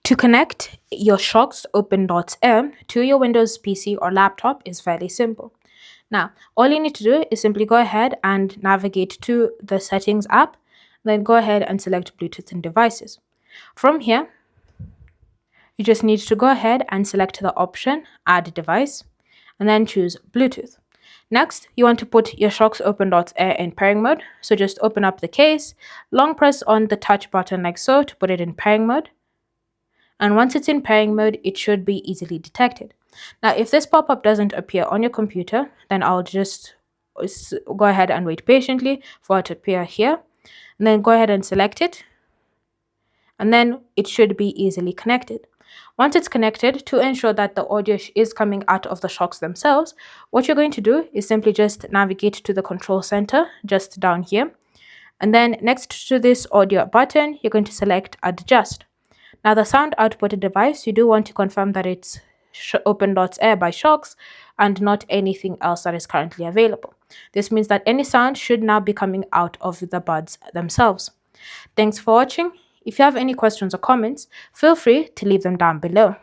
To connect your Shokz OpenDots Air to your Windows PC or laptop is fairly simple. Now, all you need to do is simply go ahead and navigate to the Settings app, then go ahead and select Bluetooth and devices. From here, you just need to go ahead and select the option Add Device, and then choose Bluetooth. Next, you want to put your Shokz OpenDots Air in pairing mode, so just open up the case, long press on the touch button like so to put it in pairing mode. And once it's in pairing mode, it should be easily detected. Now, if this pop-up doesn't appear on your computer, then I'll just go ahead and wait patiently for it to appear here. And then go ahead and select it. And then it should be easily connected. Once it's connected, to ensure that the audio is coming out of the Shokz themselves, what you're going to do is simply just navigate to the control center just down here. And then next to this audio button, you're going to select Adjust. Now, the sound output device, you do want to confirm that it's OpenDots Air by Shokz and not anything else that is currently available. This means that any sound should now be coming out of the buds themselves. Thanks for watching. If you have any questions or comments, feel free to leave them down below.